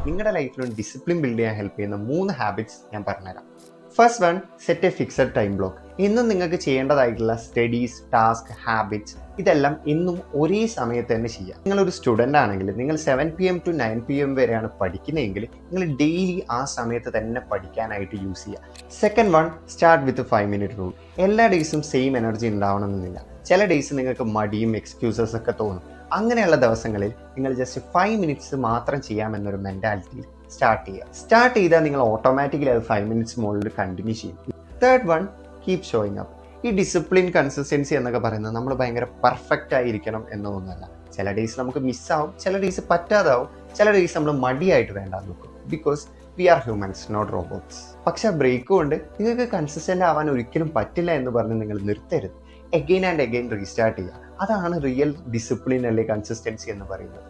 നിങ്ങളുടെ ലൈഫിൽ ഒരു ഡിസിപ്ലിൻ ബിൽഡ് ചെയ്യാൻ ഹെൽപ്പ് ചെയ്യുന്ന 3 ഹാബിറ്റ്സ് ഞാൻ പറഞ്ഞുതരാം. First one, set A fixed time block. ഇന്നും നിങ്ങൾക്ക് ചെയ്യേണ്ടതായിട്ടുള്ള സ്റ്റഡീസ്, ടാസ്ക്, ഹാബിറ്റ്സ് ഇതെല്ലാം ഇന്നും ഒരേ സമയത്ത് തന്നെ ചെയ്യാം. നിങ്ങളൊരു സ്റ്റുഡൻ്റ് ആണെങ്കിൽ നിങ്ങൾ 7 PM to 9 PM വരെയാണ് പഠിക്കുന്നതെങ്കിൽ നിങ്ങൾ ഡെയിലി ആ സമയത്ത് തന്നെ പഠിക്കാനായിട്ട് യൂസ് ചെയ്യുക. Second one, start with 5-minute rule. എല്ലാ ഡേയ്സും സെയിം എനർജി ഉണ്ടാവണമെന്നില്ല. ചില ഡേയ്സ് നിങ്ങൾക്ക് മടിയും എക്സ്ക്യൂസസ് ഒക്കെ തോന്നും. അങ്ങനെയുള്ള ദിവസങ്ങളിൽ നിങ്ങൾ ജസ്റ്റ് 5 minutes മാത്രം ചെയ്യാമെന്നൊരു മെൻറ്റാലിറ്റിയിൽ സ്റ്റാർട്ട് ചെയ്താൽ നിങ്ങൾ ഓട്ടോമാറ്റിക്കലി അത് 5 minutes മുകളിൽ കണ്ടിന്യൂ ചെയ്യും. Third one, keep showing up. ഈ ഡിസിപ്ലിൻ, കൺസിസ്റ്റൻസി എന്നൊക്കെ പറയുന്നത് നമ്മൾ ഭയങ്കര പെർഫെക്റ്റ് ആയിരിക്കണം എന്നൊന്നുമല്ല. ചില ഡേയ്സ് നമുക്ക് മിസ്സാവും, ചില ഡേയ്സ് പറ്റാതാവും, ചില ഡേയ്സ് നമ്മൾ മടിയായിട്ട് വേണ്ടാന്ന് നോക്കും. Because we are humans, not robots. പക്ഷെ ആ ബ്രേക്ക് കൊണ്ട് നിങ്ങൾക്ക് കൺസിസ്റ്റൻ്റ് ആവാൻ ഒരിക്കലും പറ്റില്ല എന്ന് പറഞ്ഞ് നിങ്ങൾ നിർത്തരുത്. എഗെയിൻ ആൻഡ് എഗെയിൻ റീസ്റ്റാർട്ട് ചെയ്യുക. അതാണ് റിയൽ ഡിസിപ്ലിൻ അല്ലെ കൺസിസ്റ്റൻസി എന്ന് പറയുന്നത്.